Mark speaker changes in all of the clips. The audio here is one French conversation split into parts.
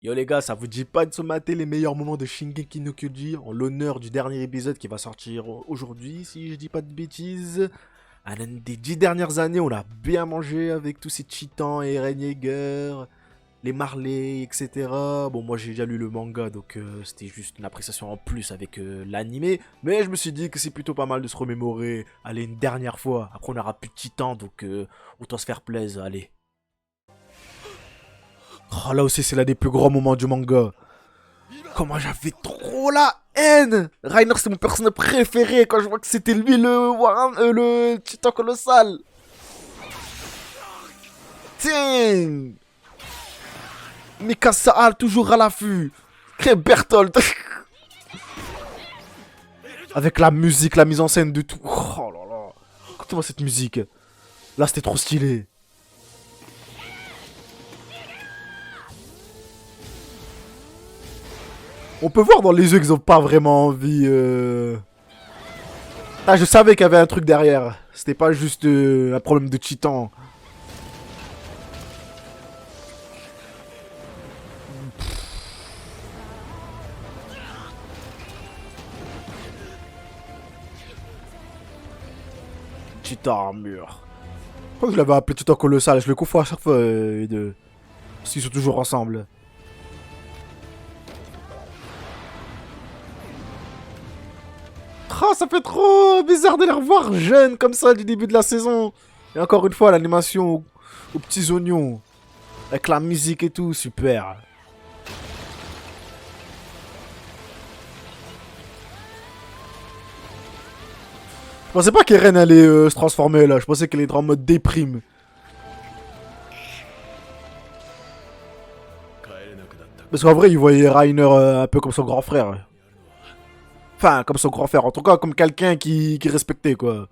Speaker 1: Yo les gars, ça vous dit pas de se mater les meilleurs moments de Shingeki no Kyojin en l'honneur du dernier épisode qui va sortir aujourd'hui, si je dis pas de bêtises. À l'une des 10 dernières années, on a bien mangé avec tous ces Titans et Eren Yeager, les Marley, etc. Bon, moi j'ai déjà lu le manga, donc c'était juste une appréciation en plus avec l'animé. Mais je me suis dit que c'est plutôt pas mal de se remémorer, allez, une dernière fois. Après, on aura plus de Titans, donc autant se faire plaisir, allez. Oh, là aussi, c'est l'un des plus grands moments du manga. Comment j'avais trop la haine. Reiner, c'est mon personnage préféré quand je vois que c'était lui le titan colossal. Tiens. Mikasa toujours à l'affût. Quel Berthold. Avec la musique, la mise en scène de tout. Oh là là. Écoutez-moi cette musique. Là, c'était trop stylé. On peut voir dans les yeux qu'ils ont pas vraiment envie. Ah, je savais qu'il y avait un truc derrière. C'était pas juste un problème de titan. Titan armure. Pourquoi je l'avais appelé Titan colossal? Je le confonds à chaque fois les deux. Parce qu'ils sont toujours ensemble. Ah, ça fait trop bizarre de les revoir jeunes comme ça du début de la saison. Et encore une fois, l'animation aux petits oignons. Avec la musique et tout, super. Je pensais pas qu'Eren allait se transformer là. Je pensais qu'elle était en mode déprime. Parce qu'en vrai, il voyait Reiner un peu comme son grand frère. Enfin, comme son grand frère. En tout cas, comme quelqu'un qui respectait quoi.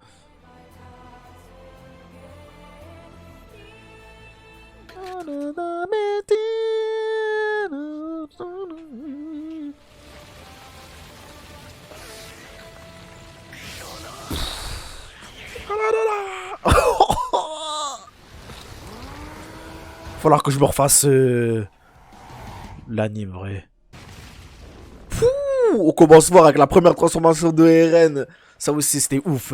Speaker 1: Falloir que je me refasse l'anime, vrai. Pouh, on commence voir avec la première transformation de Eren. Ça aussi, c'était ouf.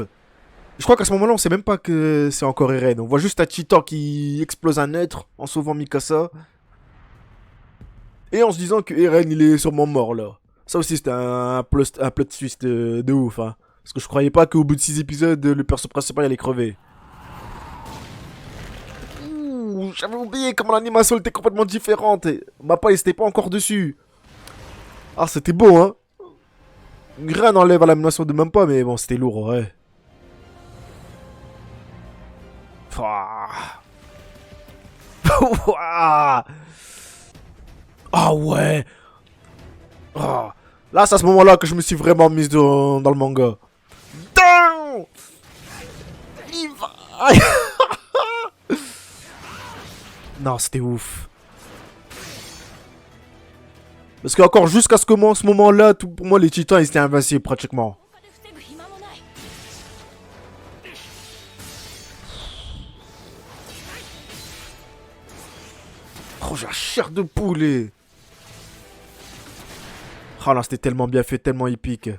Speaker 1: Je crois qu'à ce moment-là, on sait même pas que c'est encore Eren. On voit juste un titan qui explose un être en sauvant Mikasa. Et en se disant que Eren, il est sûrement mort, là. Ça aussi, c'était un plot twist de ouf, hein. Parce que je croyais pas qu'au bout de 6 épisodes, le perso principal allait crever. Ouh, j'avais oublié comment l'animation était complètement différente. Et Mappa, il s'était pas encore dessus. Ah, c'était beau, hein. Rien n'enlève à l'animation de Mappa, mais bon, c'était lourd, ouais. Pouah. Pouah. Ah ouais. Ah. Là, c'est à ce moment-là que je me suis vraiment mise dans le manga. Down. Il va. Non, c'était ouf. Parce qu'encore jusqu'à ce moment-là, tout pour moi, les titans, ils étaient invincibles pratiquement. Oh, j'ai la chair de poulet. Oh là, c'était tellement bien fait, tellement épique.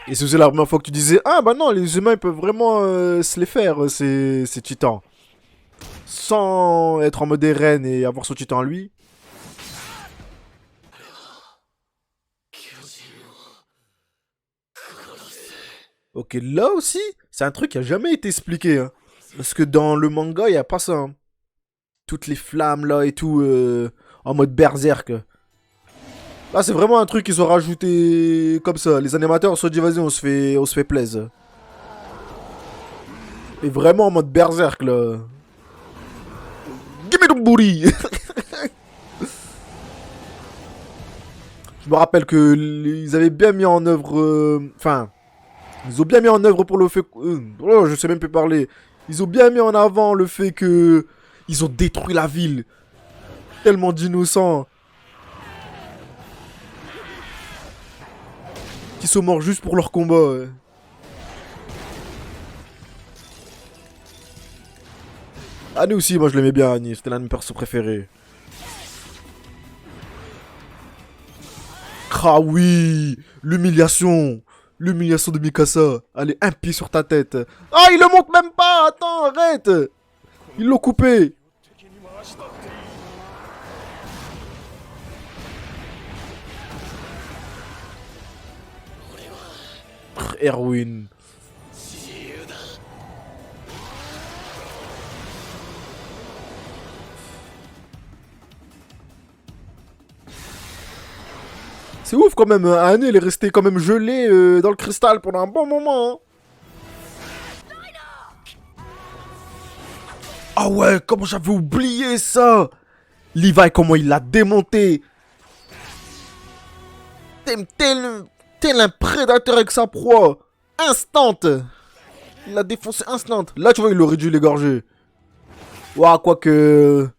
Speaker 1: Et c'était la première fois que tu disais, ah bah non, les humains ils peuvent vraiment se les faire, ces titans. Sans être en mode Eren et avoir son titan à lui. Ok, là aussi, c'est un truc qui a jamais été expliqué. Hein. Parce que dans le manga, il n'y a pas ça. Hein. Toutes les flammes là et tout, en mode berserk. Là, c'est vraiment un truc qu'ils ont rajouté comme ça. Les animateurs se sont dit, vas-y, on se fait plaisir. Et vraiment en mode berserk là. Gimme Dumburi. Je me rappelle que ils avaient bien mis en œuvre. Enfin, ils ont bien mis en œuvre pour le fait. Oh, je sais même plus parler. Ils ont bien mis en avant le fait que ils ont détruit la ville. Tellement d'innocents qui sont morts juste pour leur combat. Ouais. Annie aussi, moi je l'aimais bien, Annie. C'était l'un de mes persos préférés. Ah oui, l'humiliation. L'humiliation de Mikasa. Allez, un pied sur ta tête. Ah, il le monte même pas. Attends, arrête. Ils l'ont coupé. Erwin. C'est ouf quand même, Annie elle est restée quand même gelée dans le cristal pendant un bon moment. Hein. Ah ouais, comment j'avais oublié ça. Levi, comment il l'a démonté. Tel un prédateur avec sa proie. Instant. Il l'a défoncé instant. Là tu vois, il aurait dû l'égorger. Ouah, quoique...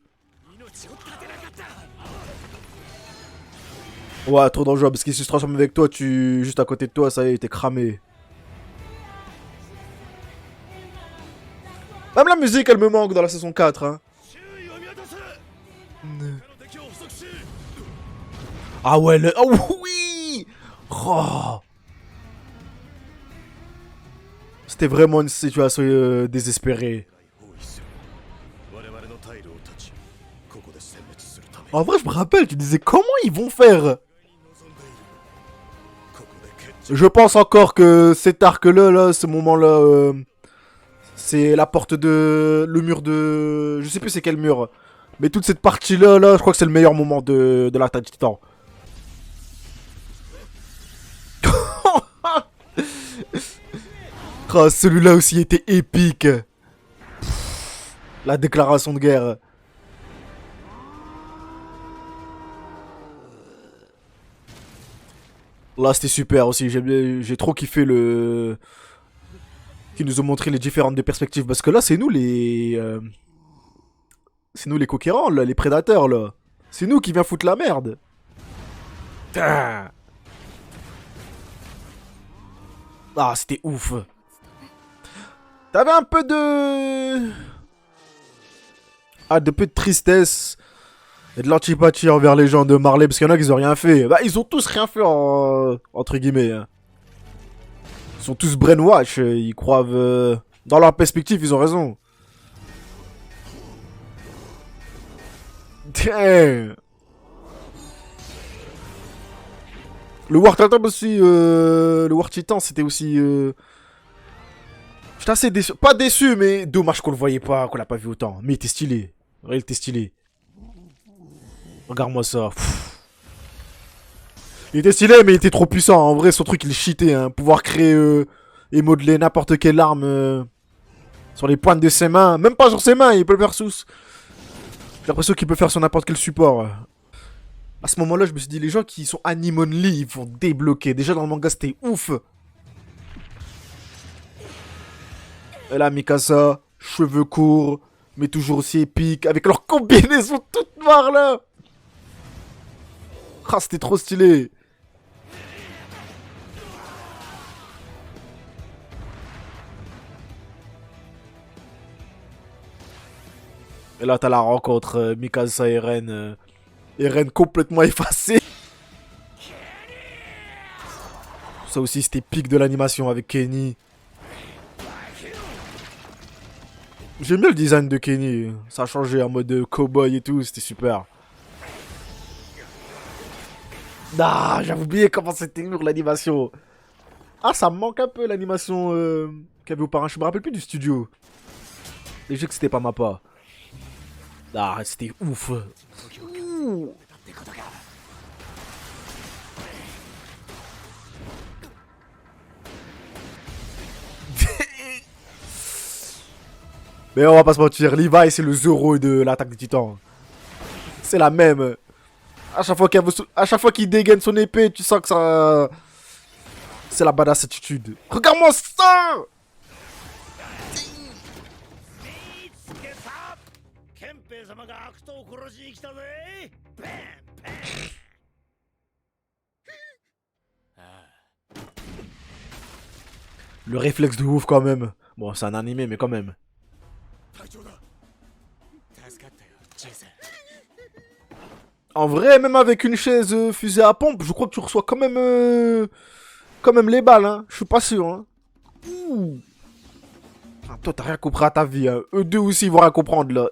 Speaker 1: Ouais, trop dangereux, parce qu'il se transforme avec toi, juste à côté de toi, ça y est, t'es cramé. Même la musique, elle me manque dans la saison 4, hein. Ah ouais, le... Oh oui. Oh. C'était vraiment une situation désespérée. En vrai, je me rappelle, tu disais comment ils vont faire. Je pense encore que cet arc-là, là, ce moment-là, c'est la porte de... Le mur de... Je sais plus c'est quel mur. Mais toute cette partie-là, là, je crois que c'est le meilleur moment de l'attaque du Titan. Oh, celui-là aussi était épique. La déclaration de guerre. Là, c'était super aussi. J'ai trop kiffé le... Qui nous ont montré les différentes perspectives. Parce que là, c'est nous les... C'est nous les conquérants, là, les prédateurs, là. C'est nous qui vient foutre la merde. Ah, c'était ouf. T'avais un peu de... Ah, de peu de tristesse. Et de l'antipathie envers les gens de Marley. Parce qu'il y en a qui ont rien fait. Bah, ils ont tous rien fait, entre guillemets. Ils sont tous brainwash. Ils croient... Dans leur perspective, ils ont raison. Damn. Le War Titan aussi, le War Titan, c'était aussi... J'étais assez déçu. Pas déçu, mais dommage qu'on le voyait pas, qu'on l'a pas vu autant. Mais il était stylé. Ouais, il était stylé. Regarde-moi ça. Pff. Il était stylé, mais il était trop puissant. En vrai, son truc, il est cheaté. Hein. Pouvoir créer et modeler n'importe quelle arme sur les pointes de ses mains. Même pas sur ses mains, il peut le faire sous. J'ai l'impression qu'il peut faire sur n'importe quel support. À ce moment-là, je me suis dit, les gens qui sont anime only, ils vont débloquer. Déjà, dans le manga, c'était ouf. Et là, Mikasa, cheveux courts, mais toujours aussi épique, avec leur combinaison toute noire, là. Ah, c'était trop stylé. Et là, t'as la rencontre Mikasa et Ren. Et Ren complètement effacé. Ça aussi, c'était pic de l'animation avec Kenny. J'aime bien le design de Kenny. Ça a changé en mode cowboy et tout. C'était super. Ah, j'avais oublié comment c'était lourd l'animation. Ah, ça me manque un peu l'animation qu'il y avait auparavant. Je me rappelle plus du studio. Déjà que c'était pas ma part. Ah, c'était ouf. Ouh. Mais on va pas se mentir, Levi c'est le Zoro de l'attaque des titans. C'est la même. À chaque fois qu'il dégaine son épée, tu sens que ça... C'est la badass attitude. Regarde-moi ça. Le réflexe de ouf quand même. Bon, c'est un animé, mais quand même. En vrai, même avec une chaise fusée à pompe, je crois que tu reçois quand même les balles, hein. Je suis pas sûr, hein. Ouh. Ah, toi, t'as rien compris à ta vie, hein. Eux deux aussi, ils vont rien comprendre, là.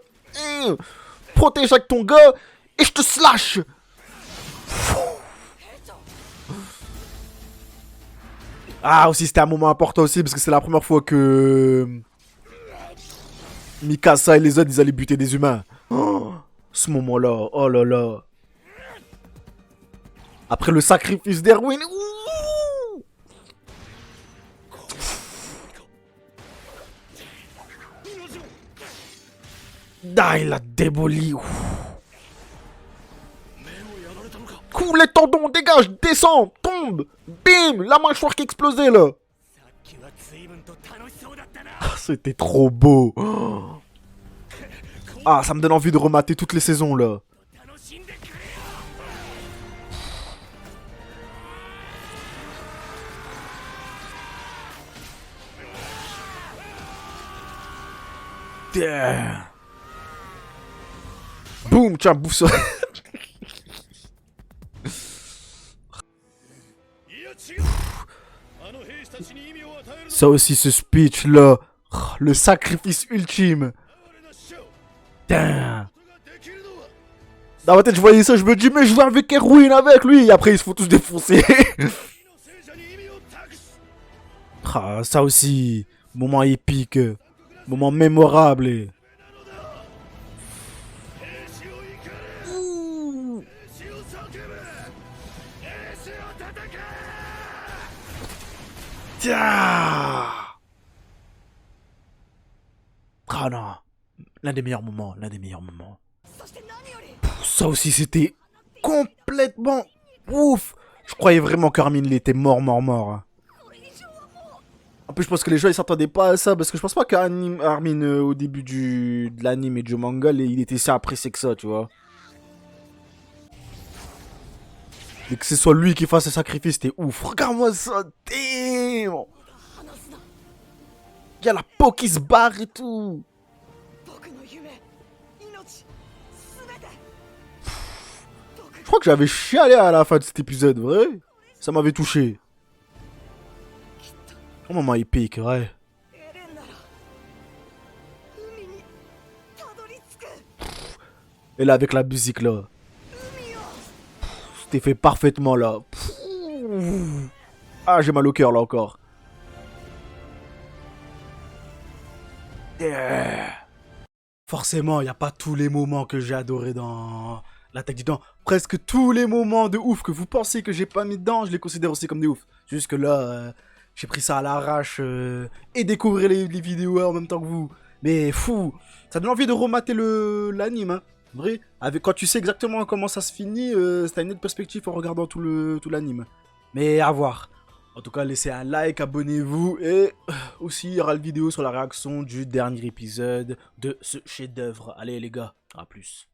Speaker 1: Protège avec ton gars, et je te slash. Ah, aussi, c'était un moment important aussi, parce que c'est la première fois que Mikasa et les autres, ils allaient buter des humains. Oh, ce moment-là, oh là là. Après le sacrifice d'Erwin. Ouh. Ah, il a démoli. Cours les tendons, dégage, descends, tombe. Bim, la mâchoire qui explosait là. Ah, c'était trop beau. Ah, ça me donne envie de remater toutes les saisons là. Damn. Boum, tiens, bouffe ça. Ça aussi, ce speech là. Le sacrifice ultime. Damn. Dans ma tête, je voyais ça, je me dis, mais je vais avec Erwin avec lui. Et après, ils se font tous défoncer. Ah, ça aussi, moment épique. Moment mémorable. Ah non. L'un des meilleurs moments, l'un des meilleurs moments. Ça aussi, c'était complètement ouf. Je croyais vraiment qu'Armin, il était mort. En plus, je pense que les gens, ils s'attendaient pas à ça. Parce que je pense pas qu'Armin, au début de l'anime et du manga, il était si apprécié que ça, tu vois. Et que ce soit lui qui fasse ce sacrifice, c'était ouf. Regarde-moi ça, damn. Il y a la peau qui se barre et tout. Je crois que j'avais chialé à la fin de cet épisode, vrai. Ça m'avait touché. Oh, moment épique, ouais. Et là, avec la musique, là. C'était fait parfaitement, là. Ah, j'ai mal au cœur, là, encore. Yeah. Forcément, il n'y a pas tous les moments que j'ai adoré dans l'Attaque des Titans. Presque tous les moments de ouf que vous pensez que j'ai pas mis dedans, je les considère aussi comme des ouf. Juste que là, j'ai pris ça à l'arrache et découvrir les vidéos en même temps que vous. Mais fou, ça donne envie de remater l'anime, hein. Vrai, quand tu sais exactement comment ça se finit, t'as une autre perspective en regardant tout l'anime. Mais à voir. En tout cas, laissez un like, abonnez-vous et aussi il y aura la vidéo sur la réaction du dernier épisode de ce chef-d'œuvre. Allez les gars, à plus.